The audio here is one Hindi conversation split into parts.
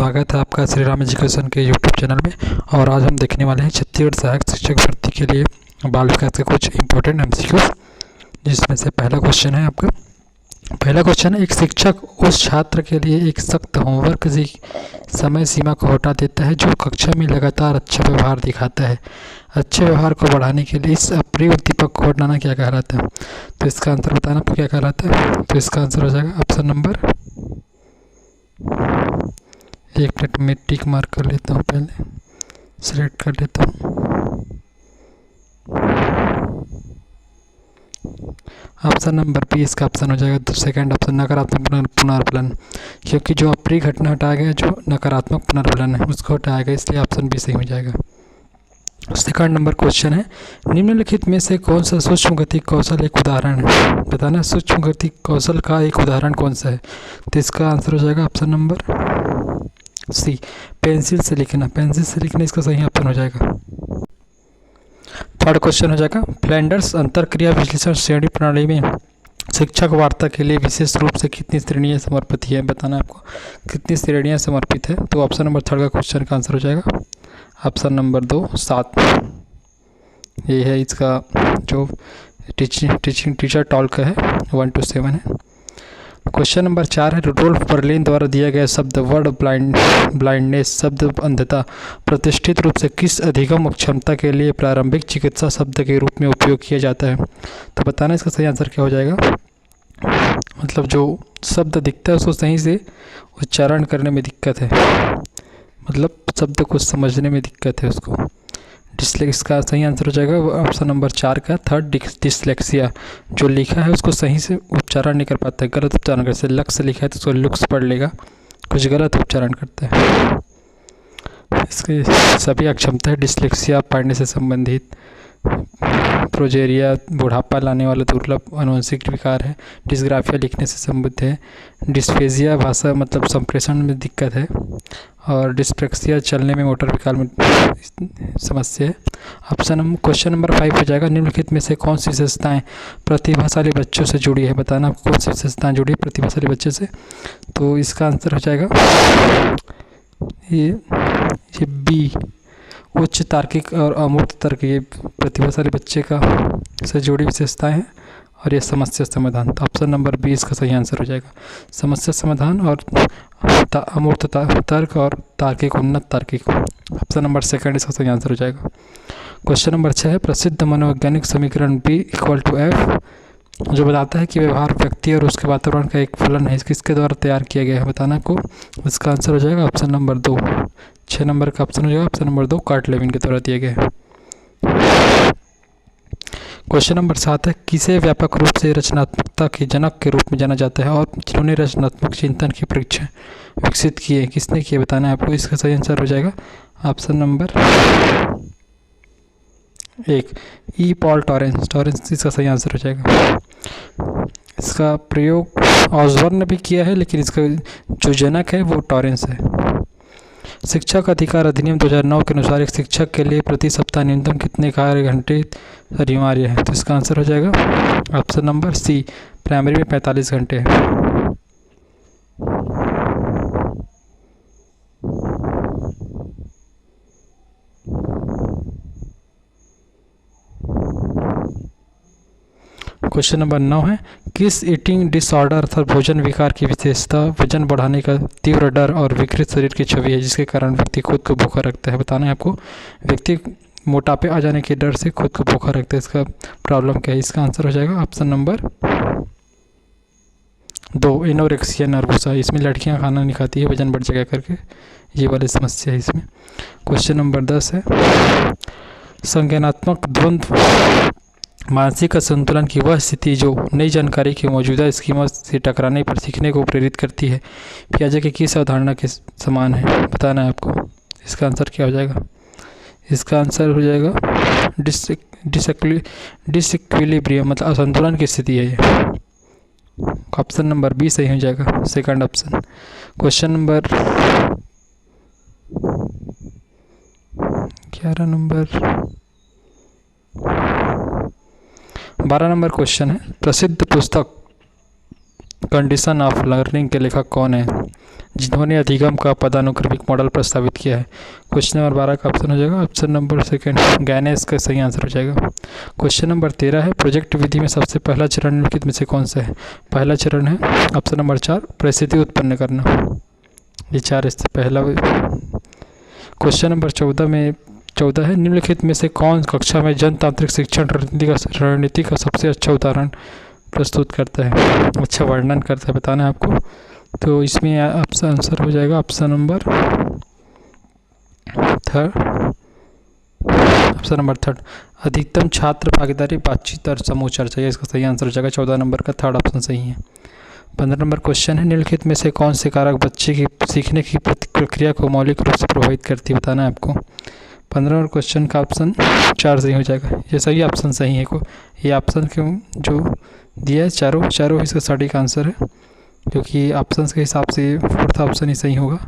स्वागत है आपका श्री राम एजुकेशन के यूट्यूब चैनल में। और आज हम देखने वाले हैं छत्तीसगढ़ सहायक शिक्षक भर्ती के लिए बाल विकास के कुछ इंपॉर्टेंट एमसीक्यू, जिसमें से पहला क्वेश्चन है आपका। पहला क्वेश्चन है, एक शिक्षक उस छात्र के लिए एक सख्त होमवर्क की समय सीमा को हटा देता है जो कक्षा में लगातार अच्छा व्यवहार दिखाता है। अच्छे व्यवहार को बढ़ाने के लिए इस अप्रिय उद्दीपक को हटाना क्या कहलाता है? तो इसका आंसर बताना आपको क्या कहलाता है। तो इसका आंसर हो जाएगा ऑप्शन नंबर, एक मिनट में टिक मार्क कर लेता हूँ, पहले सिलेक्ट कर लेता हूँ। ऑप्शन नंबर बी इसका ऑप्शन हो जाएगा। सेकंड ऑप्शन, नकारात्मक पुनर्फलन, क्योंकि जो अप्रिय घटना हटाया गया, जो नकारात्मक पुनर्फलन है उसको हटाया गया, इसलिए ऑप्शन बी सही हो जाएगा। सेकंड नंबर क्वेश्चन है, निम्नलिखित में से कौन सा सूक्ष्म गति कौशल एक उदाहरण है? बताना सूक्ष्म गति कौशल का एक उदाहरण कौन सा है। तो इसका आंसर हो जाएगा ऑप्शन नंबर सी, पेंसिल से लिखना। पेंसिल से लिखना इसका सही ऑप्शन हो जाएगा। थर्ड क्वेश्चन हो जाएगा, फ्लैंडर्स अंतरक्रिया विश्लेषण श्रेणी प्रणाली में शिक्षक वार्ता के लिए विशेष रूप से कितनी श्रेणियाँ समर्पित है? बताना आपको कितनी श्रेणियाँ समर्पित है। तो ऑप्शन नंबर थर्ड का क्वेश्चन का आंसर हो जाएगा ऑप्शन नंबर 2, 7। ये है इसका जो टीचर टॉल्क है 1 to 7 है। क्वेश्चन नंबर 4 है, रुडोल्फ बर्लिन द्वारा दिया गया शब्द वर्ड ब्लाइंडनेस शब्द अंधता प्रतिष्ठित रूप से किस अधिगम क्षमता के लिए प्रारंभिक चिकित्सा शब्द के रूप में उपयोग किया जाता है? तो बताना इसका सही आंसर क्या हो जाएगा। मतलब जो शब्द दिखता है उसको सही से उच्चारण करने में दिक्कत है, मतलब शब्द को समझने में दिक्कत है उसको। इसका सही आंसर हो जाएगा ऑप्शन नंबर 4 का थर्ड, डिसलेक्सिया। जो लिखा है उसको सही से उच्चारण नहीं कर पाता है, गलत उच्चारण करते हैं। लक्ष्य लिखा है तो उसको लुक्स पढ़ लेगा, कुछ गलत उच्चारण करता है। इसके सभी अक्षमता है डिसलेक्सिया पढ़ने से संबंधित, प्रोजेरिया बुढ़ापा लाने वाला दुर्लभ आनुवंशिक विकार है, डिस्ग्राफिया लिखने से संबंधित है, डिस्फेजिया भाषा मतलब संप्रेषण में दिक्कत है, और डिस्प्रेक्सिया चलने में मोटर विकार में समस्या है। ऑप्शन क्वेश्चन नंबर 5 हो जाएगा, निम्नलिखित में से कौन सी विशेषताएं प्रतिभाशाली बच्चों से जुड़ी है? बताना कौन सी विशेषताएं जुड़ी है प्रतिभाशाली बच्चे से। तो इसका आंसर हो जाएगा ये बी, उच्च तार्किक और अमूर्त तर्क। ये प्रतिभाशाली बच्चे का से जुड़ी विशेषताएं हैं, और ये समस्या समाधान। तो ऑप्शन नंबर बी इसका सही आंसर हो जाएगा, समस्या समाधान और अमूर्त तर्क और तार्किक उन्नत तार्किक। ऑप्शन नंबर सेकंड इसका सही आंसर हो जाएगा। क्वेश्चन नंबर 6 है, प्रसिद्ध मनोवैज्ञानिक समीकरण B = F जो बताता है कि व्यवहार व्यक्ति और उसके वातावरण का एक फलन है, किसके द्वारा तैयार किया गया है? बताना आपको। इसका आंसर हो जाएगा ऑप्शन नंबर 2, 6 नंबर का ऑप्शन हो जाएगा ऑप्शन नंबर 2, कार्ट लेविन के द्वारा दिया गया है। क्वेश्चन नंबर 7 है, किसे व्यापक रूप से रचनात्मकता के जनक के रूप में जाना जाता है और जिन्होंने रचनात्मक चिंतन की परीक्षा विकसित की है, किसने किए? बताना है आपको। इसका सही आंसर हो जाएगा option number 1, E Paul Torrens इसका सही आंसर हो जाएगा। इसका प्रयोग ऑसबर्न ने भी किया है, लेकिन इसका जो जनक है वो टॉरेंस है। शिक्षक अधिकार अधिनियम 2009 के अनुसार एक शिक्षक के लिए प्रति सप्ताह न्यूनतम कितने कार्य घंटे अनिवार्य है? तो इसका आंसर हो जाएगा ऑप्शन नंबर सी, प्राइमरी में 45 घंटे है। क्वेश्चन नंबर 9 है, किस ईटिंग डिसऑर्डर अर्थात भोजन विकार की विशेषता वजन बढ़ाने का तीव्र डर और विकृत शरीर की छवि है, जिसके कारण व्यक्ति खुद को भूखा रखता है? बताना है आपको। व्यक्ति मोटापे आ जाने के डर से खुद को भूखा रखता है, इसका प्रॉब्लम क्या है? इसका आंसर हो जाएगा ऑप्शन नंबर 2, एनोरेक्सिया नर्वोसा। इसमें लड़कियां खाना नहीं खाती है, वजन बढ़ जाएगा करके, ये वाली समस्या है इसमें। क्वेश्चन नंबर 10 है, संज्ञानात्मक द्वंद्व मानसिक असंतुलन की वह स्थिति जो नई जानकारी की मौजूदा स्कीमा से टकराने पर सीखने को प्रेरित करती है, पियाजे की किस अवधारणा के समान है? बताना है आपको। इसका आंसर क्या हो जाएगा? इसका आंसर हो जाएगा डिसइक्विलिब्रियम, मतलब असंतुलन की स्थिति है ये। ऑप्शन नंबर बी सही हो जाएगा, second option. Question number 12 number question है, प्रसिद्ध पुस्तक कंडीशन ऑफ लर्निंग के लेखक कौन है, जिन्होंने अधिगम का पदानुक्रमिक मॉडल प्रस्तावित किया है। क्वेश्चन नंबर 12 का ऑप्शन हो जाएगा ऑप्शन नंबर सेकंड गैनेस का सही आंसर हो जाएगा। क्वेश्चन नंबर 13 है प्रोजेक्ट विधि में सबसे पहला चरण निम्नलिखित में से कौन सा है। पहला चरण है ऑप्शन नंबर 4 परिस्थिति उत्पन्न करना, ये 4 इससे पहला। क्वेश्चन नंबर 14 है निम्नलिखित में से कौन कक्षा में जनतांत्रिक शिक्षण रणनीति का सबसे अच्छा उदाहरण प्रस्तुत करता है, अच्छा वर्णन करता है, बताना है आपको। तो इसमें आपका आंसर हो जाएगा ऑप्शन नंबर 3 अधिकतम छात्र भागीदारी बातचीत और समूह चर्चा, ये इसका सही आंसर हो जाएगा। 14 नंबर का थर्ड ऑप्शन सही है। 15 नंबर क्वेश्चन है निम्नलिखित में से कौन से कारक बच्चे की सीखने की प्रक्रिया को मौलिक रूप से प्रभावित करती है, बताना है आपको। 15 नंबर क्वेश्चन का ऑप्शन 4 सही हो जाएगा, ये सही ऑप्शन सही है। ये ऑप्शन क्यों जो दिया है चारों इसका सटीक आंसर है, क्योंकि ऑप्शन के हिसाब से फोर्थ ऑप्शन ही सही होगा।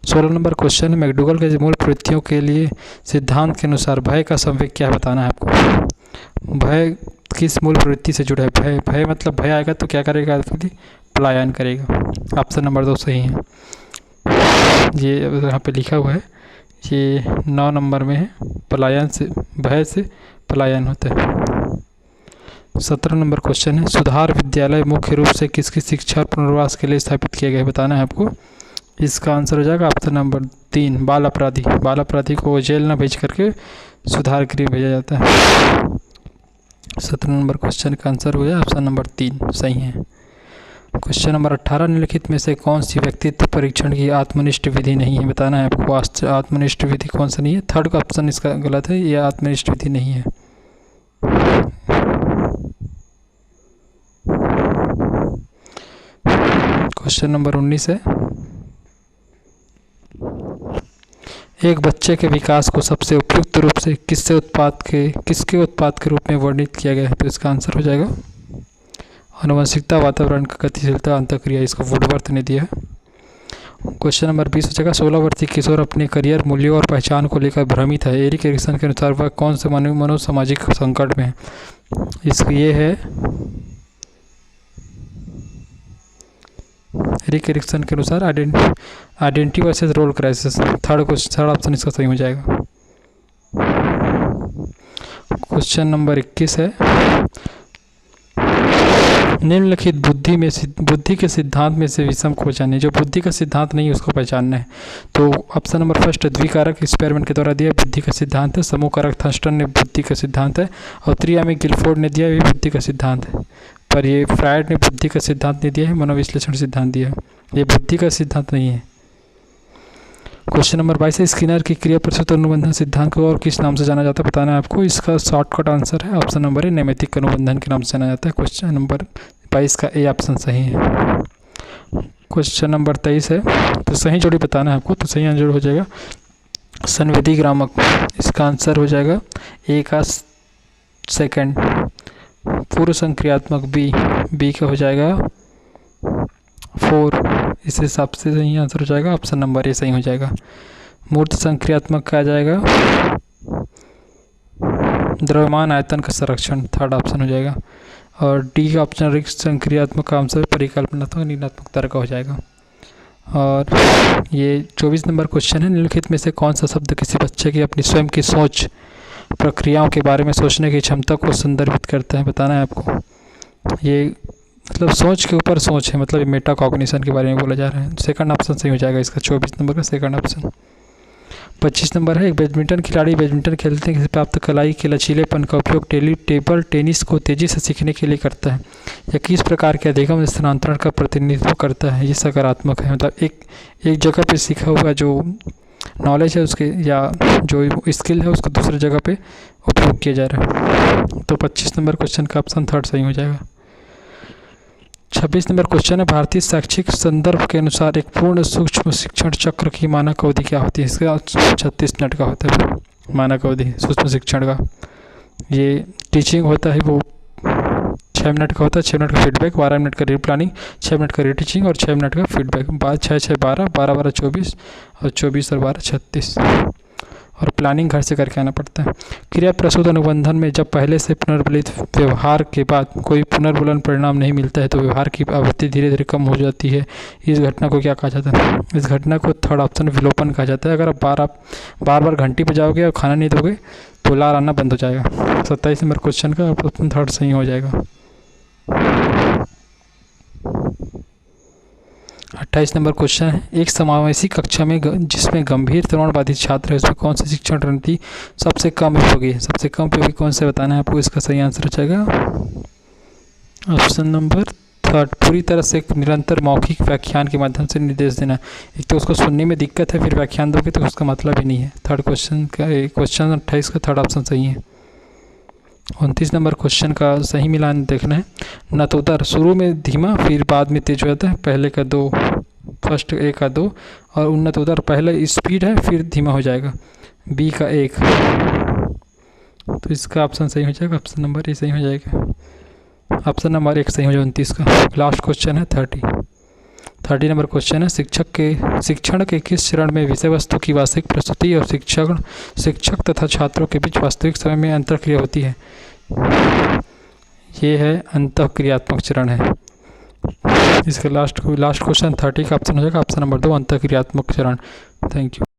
16 नंबर क्वेश्चन है मैकडूगल के मूल प्रवृत्तियों के लिए सिद्धांत के अनुसार भय का संवेग क्या है, बताना है आपको। भय किस मूल प्रवृत्ति से जुड़ा है। भय मतलब भय आएगा तो क्या करेगा, पलायन करेगा। ऑप्शन नंबर 2 सही है, ये यहाँ पे लिखा हुआ है, ये 9 नंबर में है, पलायन से भय से पलायन होता है। 17 नंबर क्वेश्चन है सुधार विद्यालय मुख्य रूप से किसकी शिक्षा और पुनर्वास के लिए स्थापित किए गए, बताना है आपको। इसका आंसर हो जाएगा ऑप्शन नंबर 3 बाल अपराधी को जेल न भेज करके सुधार के लिए भेजा जाता है। 17 नंबर क्वेश्चन का आंसर हो जाएगा ऑप्शन नंबर 3 सही है। क्वेश्चन नंबर 18 निम्नलिखित में से कौन सी व्यक्तित्व परीक्षण की आत्मनिष्ठ विधि नहीं है, बताना है आपको। आत्मनिष्ठ विधि कौन सा नहीं है, थर्ड ऑप्शन इसका गलत है, यह आत्मनिष्ठ विधि नहीं है। क्वेश्चन नंबर 19 है एक बच्चे के विकास को सबसे उपयुक्त रूप से किसके उत्पाद के रूप में वर्णित किया गया है, तो इसका आंसर हो जाएगा आनुवंशिकता, वातावरण का गतिशीलता, अंतःक्रिया, इसको वुडवर्थ ने दिया है। क्वेश्चन नंबर 20 हो जाएगा 16 वर्षीय किशोर अपने करियर मूल्यों और पहचान को लेकर भ्रमित है, एरिक एरिक्सन के अनुसार वह कौन से मनोसामाजिक संकट में है। इसका ये है एरिक एरिक्सन के अनुसार identity versus role crisis, third option इसका सही हो जाएगा। क्वेश्चन नंबर 21 है निम्नलिखित बुद्धि के सिद्धांत में से विषम को पहचानिए, जो बुद्धि का सिद्धांत नहीं है उसको पहचानना है। तो ऑप्शन नंबर फर्स्ट द्विकारक एक्सपेरिमेंट के द्वारा दिया बुद्धि का सिद्धांत है, समूह कारक थर्स्टन ने बुद्धि का सिद्धांत है, और त्रियामिक गिलफोर्ड ने दिया ये बुद्धि का सिद्धांत है। पर ये फ्रायड ने बुद्धि का सिद्धांत नहीं दिया है, मनोविश्लेषण सिद्धांत दिया है, ये बुद्धि का सिद्धांत नहीं है। क्वेश्चन नंबर 22 है स्किनर की क्रिया प्रसूत अनुबंधन सिद्धांत को और किस नाम से जाना जाता है, बताना है आपको। इसका शॉर्टकट आंसर है ऑप्शन नंबर है नैमित्तिक अनुबंधन के नाम से जाना जाता है। क्वेश्चन नंबर 22 का ए ऑप्शन सही है। क्वेश्चन नंबर 23 है तो सही जोड़ी बताना है आपको, तो सही आंसर हो जाएगा संवेदी ग्रामक, इसका आंसर हो जाएगा ए का सेकंड। पूर्व संक्रियात्मक बी का हो जाएगा 4, इस हिसाब से सही आंसर हो जाएगा ऑप्शन नंबर ए सही हो जाएगा। मूर्त संक्रियात्मक का आ जाएगा द्रव्यमान आयतन का संरक्षण, थर्ड ऑप्शन हो जाएगा। और डी का ऑप्शन रिक्त संक्रियात्मक का आंसर परिकल्पनात्मक ऋणात्मक तरह का हो जाएगा। और ये 24 नंबर क्वेश्चन है निम्नलिखित में से कौन सा शब्द किसी बच्चे की अपनी स्वयं की सोच प्रक्रियाओं के बारे में सोचने की क्षमता को संदर्भित करता है, बताना है आपको। ये मतलब सोच के ऊपर सोच है, मतलब मेटा कॉग्निशन के बारे में बोला जा रहा है, सेकंड ऑप्शन सही हो जाएगा इसका 24 नंबर का सेकंड ऑप्शन। 25 नंबर है एक बैडमिंटन खिलाड़ी बैडमिंटन खेलते हैं प्राप्त कलाई के लचीलेपन का उपयोग टेबल टेनिस को तेज़ी से सीखने के लिए करता है, या किस प्रकार के अधिगम स्थानांतरण का प्रतिनिधित्व करता है, ये सकारात्मक है। मतलब एक जगह पे सीखा हुआ जो नॉलेज है उसके या जो स्किल है उसको दूसरी जगह पे उपयोग किया जा रहा है। तो 25 नंबर क्वेश्चन का ऑप्शन थर्ड सही हो जाएगा। 26 नंबर क्वेश्चन है भारतीय शैक्षिक संदर्भ के अनुसार एक पूर्ण सूक्ष्म शिक्षण चक्र की मानक अवधि क्या होती है, इसका 36 मिनट का होता है मानक अवधि सूक्ष्म शिक्षण का। ये टीचिंग होता है वो 6 मिनट का होता है, 6 मिनट का फीडबैक, 12 मिनट का रीप्लानिंग, 6 मिनट का रीटीचिंग और 6 मिनट का फीडबैक। 6 6 12 12 12 24 और 24 और 12 36। और प्लानिंग घर से करके आना पड़ता है। क्रिया प्रसूत अनुबंधन में जब पहले से पुनर्बलित व्यवहार के बाद कोई पुनर्बलन परिणाम नहीं मिलता है तो व्यवहार की आवृत्ति धीरे धीरे कम हो जाती है। इस घटना को क्या कहा जाता है? इस घटना को थर्ड ऑप्शन विलोपन कहा जाता है। अगर आप बार बार घंटी बजाओगे और खाना नहीं दोगे तो लार आना बंद हो जाएगा। 27 नंबर क्वेश्चन का ऑप्शन थर्ड सही हो जाएगा। 28 नंबर क्वेश्चन है, एक समावेशी कक्षा में जिसमें गंभीर तनाव बाधित छात्र है उसमें कौन सी शिक्षण रणनीति सबसे कम उपयोगी है? सबसे कम उपयोगी कौन से बताना है आपको? इसका सही आंसर हो जाएगा ऑप्शन नंबर थर्ड, पूरी तरह से निरंतर मौखिक व्याख्यान के माध्यम से निर्देश देना। एक तो उसको सुनने में दिक्कत है, फिर व्याख्यान दोगे तो उसका मतलब ही नहीं है। थर्ड क्वेश्चन का क्वेश्चन 28 का थर्ड ऑप्शन सही है। 29 नंबर क्वेश्चन का सही मिलान देखना है। नतोदर शुरू में धीमा फिर बाद में तेज हो जाता है, पहले का 2 फर्स्ट ए का 2 और उन्नत उदर पहले स्पीड है फिर धीमा हो जाएगा, बी का 1, तो इसका ऑप्शन सही हो जाएगा, ऑप्शन नंबर ए सही हो जाएगा, ऑप्शन नंबर 1 सही हो जाएगा 29 का। लास्ट क्वेश्चन है 30 नंबर क्वेश्चन है, शिक्षण के किस चरण में विषय वस्तु की वास्तविक प्रस्तुति और शिक्षक तथा छात्रों के बीच वास्तविक समय में अंतःक्रिया होती है? ये है अंतःक्रियात्मक चरण है। इसका लास्ट क्वेश्चन 30 का ऑप्शन हो जाएगा ऑप्शन नंबर 2 अंतःक्रियात्मक चरण। Thank you.